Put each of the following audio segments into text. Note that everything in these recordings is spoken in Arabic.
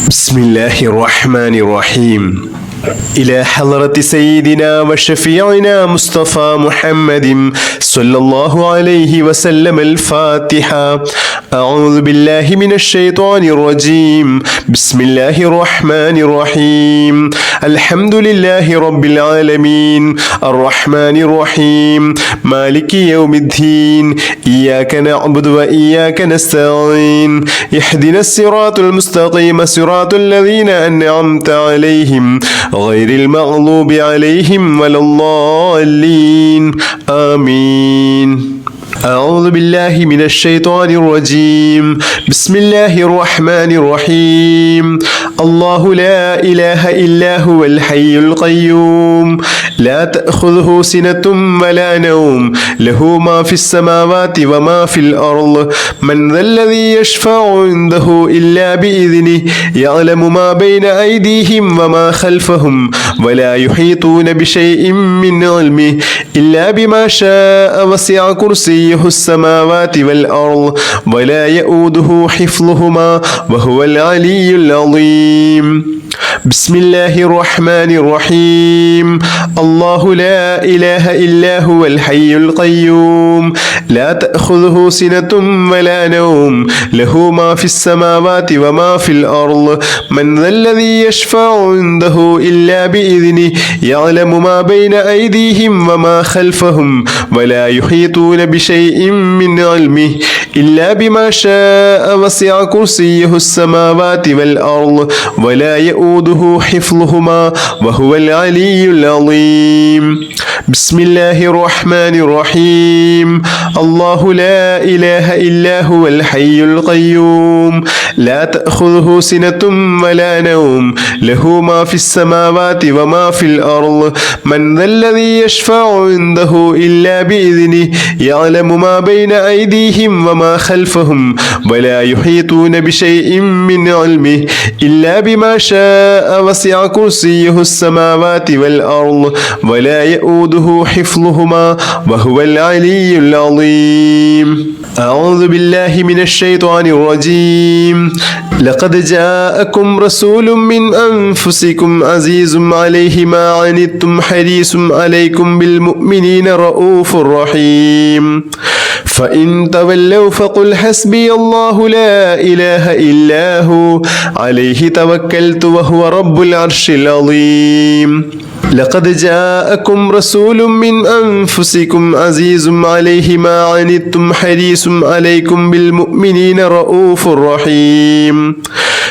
بسم الله الرحمن الرحيم. إلى حضرة سيدنا وشفيعنا مصطفى محمد صلى الله عليه وسلم الفاتحة. أعوذ بالله من الشيطان الرجيم. بسم الله الرحمن الرحيم. الحمد لله رب العالمين الرحمن الرحيم مالك يوم الدين إياك نعبد وإياك نستعين اهدنا الصراط المستقيم صراط الذين أنعمت عليهم غير المغضوب عليهم ولا الضالين آمين. أعوذ بالله من الشيطان الرجيم. بسم الله الرحمن الرحيم. الله لا إله إلا هو الحي القيوم لا تأخذه سنة ولا نوم له ما في السماوات وما في الأرض من ذا الذي يشفع عنده إلا بإذنه يعلم ما بين أيديهم وما خلفهم ولا يحيطون بشيء من علمه إلا بما شاء وسع كرسيه السماوات والأرض ولا يؤوده حفظهما وهو العلي العظيم. بسم الله الرحمن الرحيم. الله لا إله إلا هو الحي القيوم لا تأخذه سنة ولا نوم له ما في السماوات وما في الأرض من ذا الذي يشفع عنده إلا بإذنه يعلم ما بين أيديهم وما خلفهم ولا يحيطون بشيء من علمه إلا بما شاء وسع كرسيه السماوات والأرض ولا يؤوده حفظهما وهو العلي العظيم. بسم الله الرحمن الرحيم. الله لا إله إلا هو الحي القيوم لا تأخذه سنة ولا نوم له ما في السماوات وما في الأرض من ذا الذي يشفع عنده إلا بإذنه يعلم ما بين أيديهم وما خلفهم ولا يحيطون بشيء من علمه إلا بما شاء وسع كرسيه السماوات والأرض ولا يؤوده حفظهما وهو العلي العظيم. أعوذ بالله من الشيطان الرجيم. لقد جاءكم رسول من أنفسكم عزيز عليه ما عنتم حريص عليكم بالمؤمنين رؤوف رحيم فإن تولوا فقل حسبي الله لا إله إلا هو عليه توكلت وهو رب العرش العظيم. لقد جاءكم رسول من أنفسكم عزيز عليه ما عنتم حريص عليكم بالمؤمنين رؤوف رحيم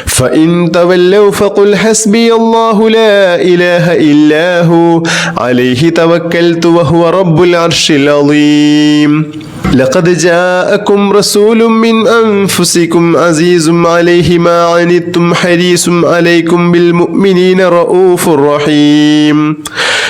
فإن تولوا فقل حسبي الله لا إله إلا هو عليه توكلت وهو رب العرش العظيم. لقد جاءكم رسول من أنفسكم عزيز عليه ما عنتم حريص عليكم بالمؤمنين رؤوف رحيم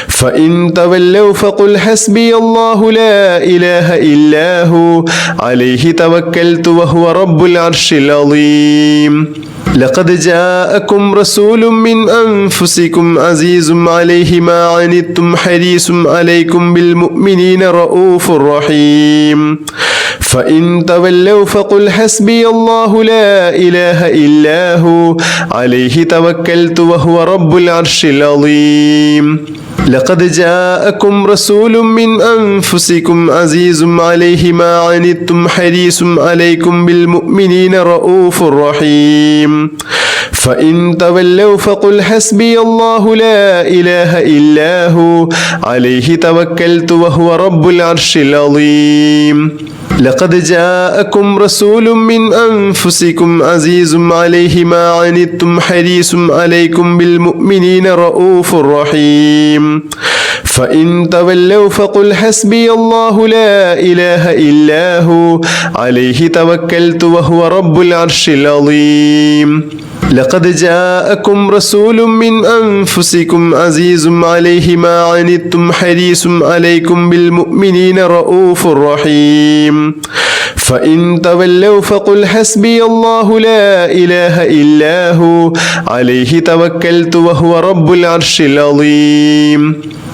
فإن تولوا فقل حسبي الله لا إله إلا هو عليه توكلت وهو رب العرش العظيم. لقد جاءكم رسول من أنفسكم عزيز عليه ما عنتم حريص عليكم بالمؤمنين رؤوف رحيم فإن تولوا فقل حسبي الله لا إله إلا هو عليه توكلت وهو رب العرش العظيم. لقد جاءكم رسول من أنفسكم عزيز عليه ما عنتم حريص عليكم بالمؤمنين رؤوف رحيم فإن تولوا فقل حسبي الله لا إله إلا هو عليه توكلت وهو رب العرش العظيم. لقد جاءكم رسول من أنفسكم عزيز عليه ما عنتم حريص عليكم بالمؤمنين رؤوف رحيم فإن تولوا فقل حسبي الله لا إله إلا هو عليه توكلت وهو رب العرش العظيم. لقد جاءكم رسول من أنفسكم عزيز عليه ما عنتم حريص عليكم بالمؤمنين رؤوف رحيم فإن تولوا فقل حسبي الله لا إله إلا هو عليه توكلت وهو رب العرش العظيم.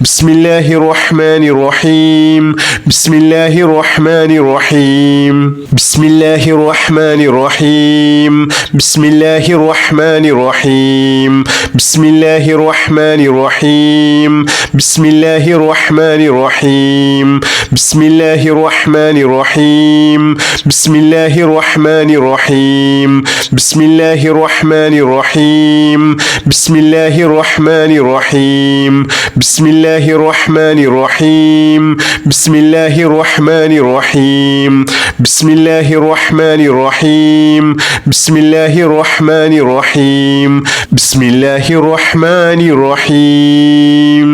بسم الله الرحمن الرحيم بسم الله الرحمن الرحيم بسم الله الرحمن الرحيم بسم الله الرحمن الرحيم بسم الله الرحمن الرحيم بسم الله الرحمن الرحيم بسم الله الرحمن الرحيم بسم الله الرحمن الرحيم بسم الله الرحمن الرحيم بسم الله الرحمن الرحيم بسم الله الرحمن الرحيم بسم الله الرحمن الرحيم بسم الله الرحمن الرحيم بسم الله الرحمن الرحيم بسم الله الرحمن الرحيم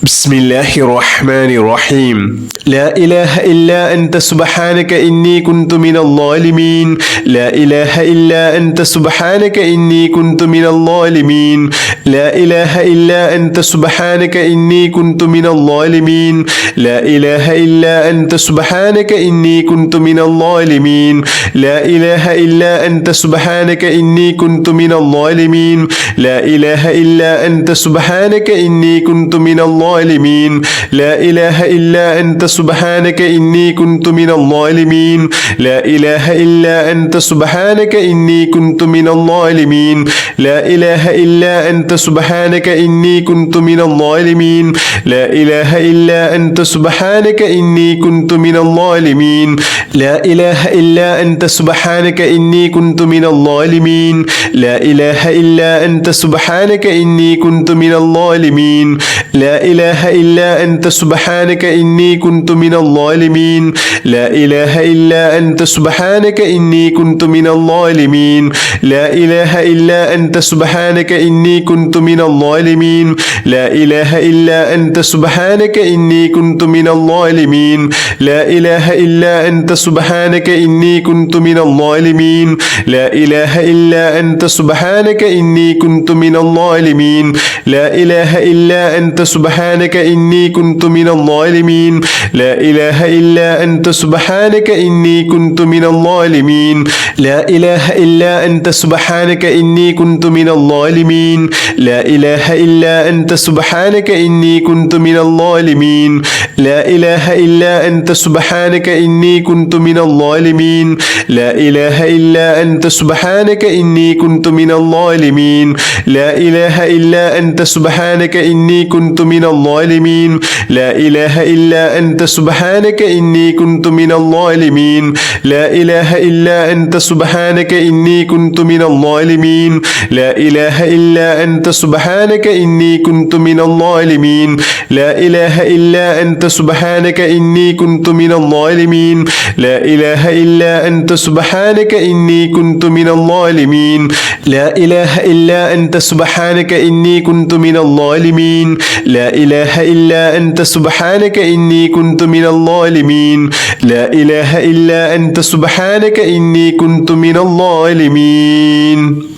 بسم الله الرحمن الرحيم لا إله إلا أنت سبحانك إني كنت من الظالمين لا إله إلا أنت سبحانك إني كنت من الظالمين لا إله إلا أنت سبحانك إني كنت من الظالمين لا إله إلا أنت سبحانك إني كنت من الظالمين لا إله إلا أنت سبحانك إني كنت من الظالمين لا إله إلا أنت سبحانك إني كنت من الظالمين لا إله إلا أنت سبحانك إني كنت من الظالمين لا إله إلا أنت سبحانك إني كنت من الظالمين لا إله إلا أنت سبحانك إني كنت من الظالمين لا إله إلا أنت سبحانك إني كنت من الظالمين لا إله إلا أنت سبحانك إني كنت من الظالمين لا إله إلا أنت سبحانك إني كنت من الظالمين لا إله إلا أنت سبحانك إني كنت من الظالمين لا إله إلا أنت سبحانك إني كنت من الظالمين لا إله إلا أنت سبحانك إني كنت من الظالمين لا إله إلا أنت سبحانك إني كنت من الظالمين لا إله إلا أنت سبحانك إني كنت من الظالمين لا إله إلا أنت سبحانك إني كنت من الظالمين لا إله إلا أنت سبحانك إني كنت من الظالمين لا إله إلا أنت سبحانك إني كنت من الظالمين لا إله إلا أنت سبحانك إني كنت من الظالمين لا إله إلا أنت سبحانك إني كنت من الظالمين لا إله إلا أنت سبحانك إني كنت من الظالمين لا إله إلا أنت سبحانك إني كنت من الظالمين لا إله إلا أنت سبحانك إني كنت من الظالمين لا إله إلا أنت سبحانك إني كنت من الظالمين لا إله إلا أنت سبحانك إني كنت من الظالمين لا إله إلا أنت سبحانك إني كنت من الظالمين لا إله إلا أنت سبحانك إني كنت من الظالمين لا إله إلا أنت سبحانك إني كنت من الظالمين لا إله إلا أنت سبحانك إني كنت من الظالمين لا إله إلا أنت سبحانك إني كنت من الظالمين لا إله إلا أنت سبحانك إني كنت من الظالمين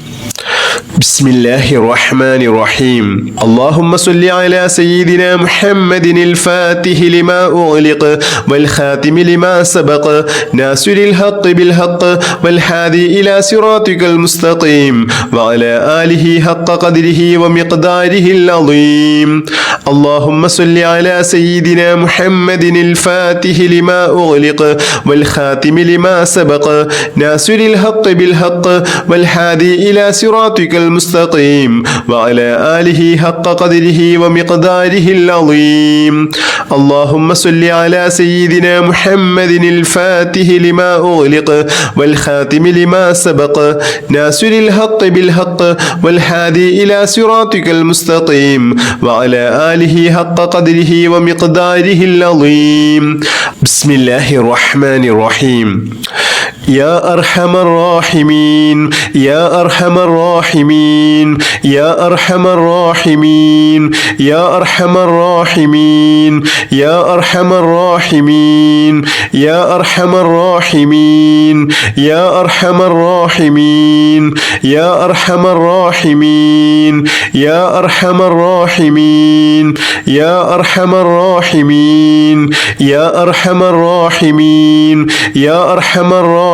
بسم الله الرحمن الرحيم اللهم صل على سيدنا محمد الفاتح لما أغلق والخاتم لما سبق ناصر الحق بالحق والهادي إلى صراطك المستقيم وعلى آله حق قدره ومقداره العظيم اللهم صل على سيدنا محمد الفاتح لما أغلق والخاتم لما سبق ناصر الحق بالحق والهادي إلى صراطك المستقيم وعلى آله حق قدره ومقداره العظيم اللهم صل على سيدنا محمد الفاتح لما أغلق والخاتم لما سبق ناصر الحق بالحق والهادي إلى صراطك المستقيم وعلى آله حق قدره ومقداره العظيم بسم الله الرحمن الرحيم يا أرحم الراحمين يا أرحم الراحمين يا أرحم الراحمين يا أرحم الراحمين يا أرحم الراحمين يا أرحم الراحمين يا أرحم الراحمين يا أرحم الراحمين يا أرحم الراحمين يا أرحم الراحمين يا أرحم الراحمين يا أرحم الراحمين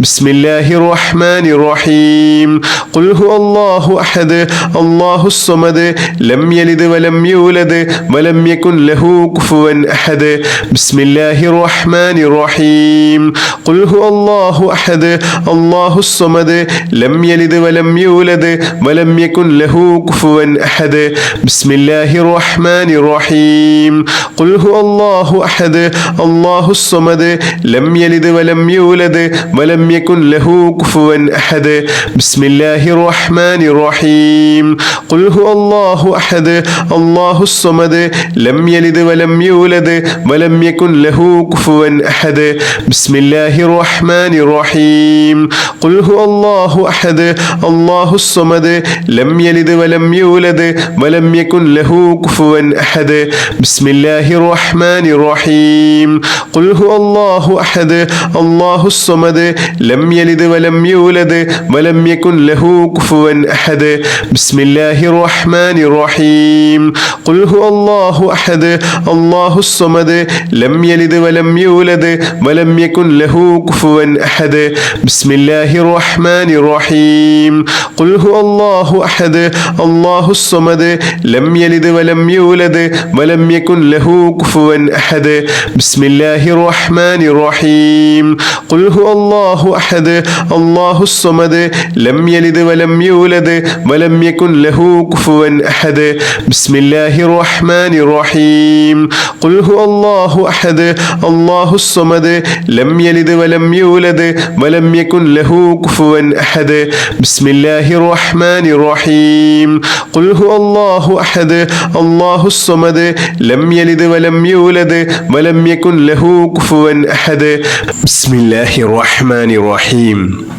بسم الله الرحمن الرحيم قل هو الله أحد الله الصمد لم يلد ولم يولد ولم يكن له كفوا أحد بسم الله الرحمن الرحيم قل هو الله أحد الله الصمد لم يلد ولم يولد ولم يكن له كفوا أحد بسم الله الرحمن الرحيم قل هو الله أحد الله الصمد لم يلد ولم يولد ولم يكن له كفوا أحد بسم الله الرحمن الرحيم قل هو الله أحد الله الصمد لم يلد ولم يولد ولم يكن له كفوا أحد بسم الله الرحمن الرحيم قل هو الله أحد الله الصمد لم يلد ولم يولد ولم يكن له كفوا أحد بسم الله الرحمن الرحيم قل هو الله أحد الله الصمد لم يلد ولم يولد ولم يكن له كفوا أحد بسم الله الرحمن الرحيم قل هو الله أحد الله الصمد لم يلد ولم يولد ولم يكن له كفوا أحد بسم الله الرحمن الرحيم قل هو الله أحد الله الصمد لم يلد ولم يولد ولم يكن له كفوا أحد بسم الله الرحمن الرحيم قل هو الله أحد الله الصمد لم يلد ولم يولد ولم يكن له كفوا أحد بسم الله الرحمن الرحيم قل هو الله أحد الله الصمد لم يلد ولم يولد ولم يكن له كفوا أحد بسم الله الرحمن الرحيم قل هو الله أحد الله الصمد لم يلد ولم يولد ولم يكن له كفوا أحد بسم الله الرحمن الرحيم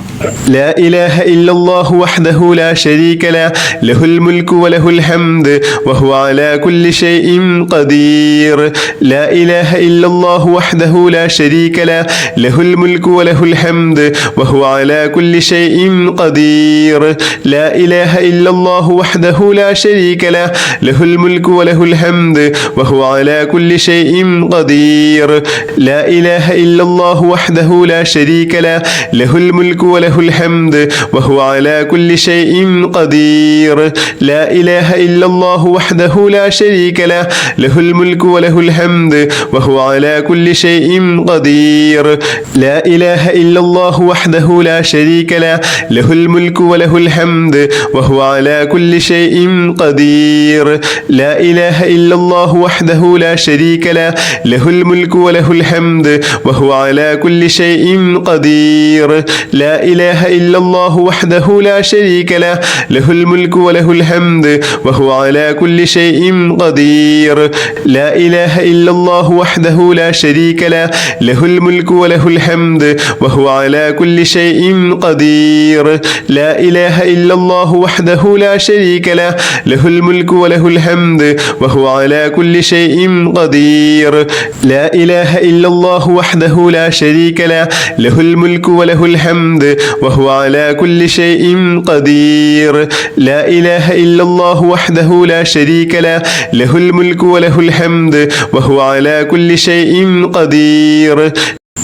لا إله إلا الله وحده لا شريك له له الملك وله الحمد وهو على كل شيء قدير لا إله إلا الله وحده لا شريك له له الملك وله الحمد وهو على كل شيء قدير لا إله إلا الله وحده لا شريك له له الملك وله الحمد وهو على كل شيء قدير لا إله إلا الله وحده لا شريك له له الملك وله الحمد وهو على كل شيء قدير لا إله إلا الله وحده لا شريك له له الملك وله الحمد وهو على كل شيء قدير لا إله إلا الله وحده لا شريك له له الملك وله الحمد وهو على كل شيء قدير لا إله إلا الله وحده لا شريك له له الملك وله الحمد وهو على كل شيء قدير لا إله إلا الله وحده لا شريك له له الملك وله الحمد وهو على كل شيء قدير لا إله إلا الله وحده لا شريك له له الملك وله الحمد وهو على كل شيء قدير لا إله إلا الله وحده لا شريك له له الملك وله الحمد وهو على كل شيء قدير لا إله إلا الله وحده لا شريك له له الملك وله الحمد وهو على كل شيء قدير لا إله إلا الله وحده لا شريك له له الملك وله الحمد وهو على كل شيء قدير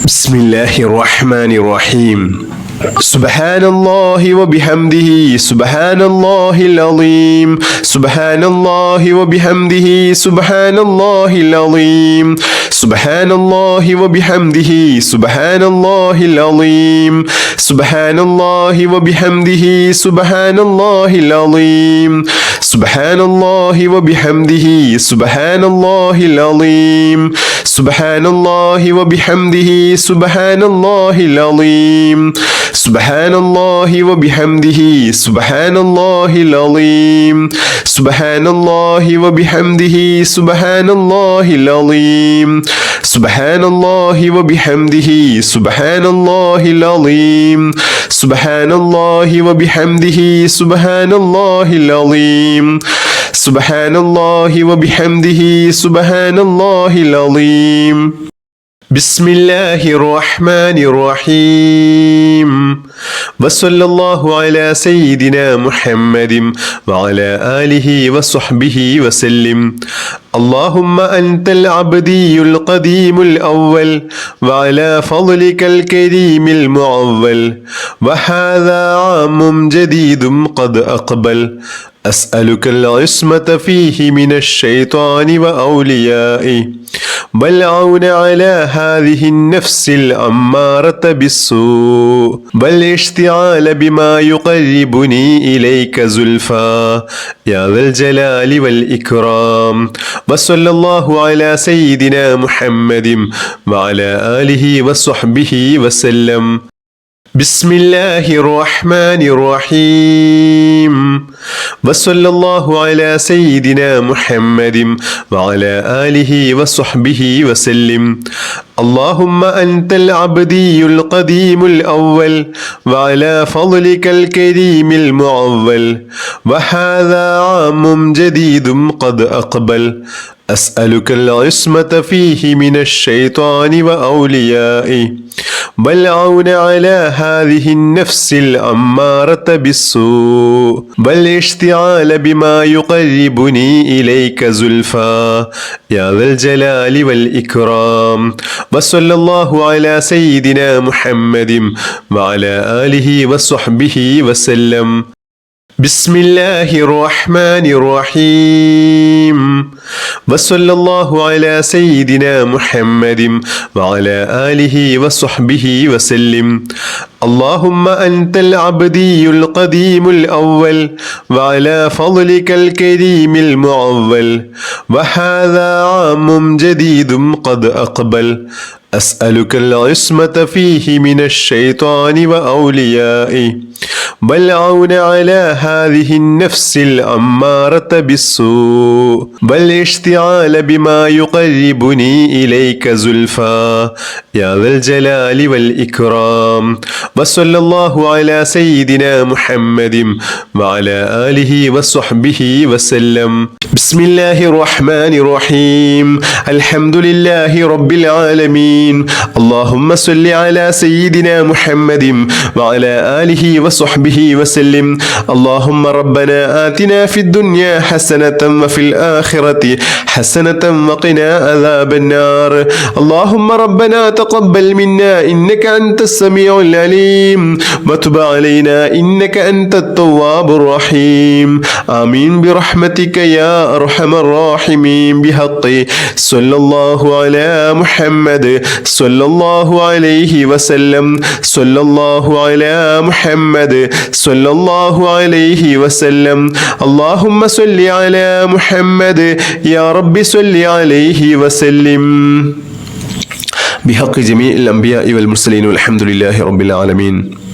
بسم الله الرحمن الرحيم سبحان الله وبحمده سبحان الله العظيم سبحان الله وبحمده سبحان الله العظيم سبحان الله وبحمده سبحان الله العظيم سبحان الله وبحمده سبحان الله العظيم سبحان الله وبحمده سبحان الله العظيم سبحان الله وبحمده سبحان الله العظيم سبحان الله وبحمده سبحان الله العظيم سبحان الله وبحمده سبحان الله العظيم سبحان الله وبحمده سبحان الله العظيم سبحان الله وبحمده سبحان الله العظيم سبحان الله وبحمده سبحان الله العظيم بسم الله الرحمن الرحيم وصلى الله على سيدنا محمد وعلى آله وصحبه وسلم اللهم أنت العبدي القديم الأول وعلى فضلك الكريم المعول وهذا عام جديد قد أقبل أسألك العصمة فيه من الشيطان وأوليائه والعون على هذه النفس الأمارة بالسوء والاشتعال بما يقربني إليك زلفى يا ذا الجلال والإكرام وصلى الله على سيدنا محمد وعلى آله وصحبه وسلم بسم الله الرحمن الرحيم وصلى الله على سيدنا محمد وعلى آله وصحبه وسلم اللهم أنت العبدي القديم الأول وعلى فضلك الكريم المعول وهذا عام جديد قد أقبل أسألك العصمة فيه من الشيطان وأوليائه والعون على هذه النفس الأمارة بالسوء والاشتعال بما يقربني إليك زلفى يا ذا الجلال والإكرام وصلى الله على سيدنا محمد وعلى آله وصحبه وسلم بسم الله الرحمن الرحيم وصلى الله على سيدنا محمد وعلى آله وصحبه وسلم اللهم أنت العبدي القديم الأول وعلى فضلك الكريم المعول وهذا عام جديد قد أقبل أسألك العصمة فيه من الشيطان وأوليائه والعون على هذه النفس الأمارة بالسوء والاشتعال بما يقربني إليك زلفى يا ذا الجلال والإكرام وصلى الله على سيدنا محمد وعلى آله وصحبه وسلم بسم الله الرحمن الرحيم الحمد لله رب العالمين اللهم صل على سيدنا محمد وعلى آله وصحبه وسلم اللهم ربنا آتنا في الدنيا حسنة وفي الآخرة حسنة وقنا عذاب النار اللهم ربنا تقبل منا إنك أنت السميع العليم وتب علينا إنك أنت التواب الرحيم آمين برحمتك يا أرحم الراحمين بحق صلى الله على محمد صلى الله عليه وسلم صلى الله على محمد صلى الله عليه وسلم اللهم صل على محمد يا رب صل عليه وسلم بحق جميع الأنبياء والمرسلين والحمد لله رب العالمين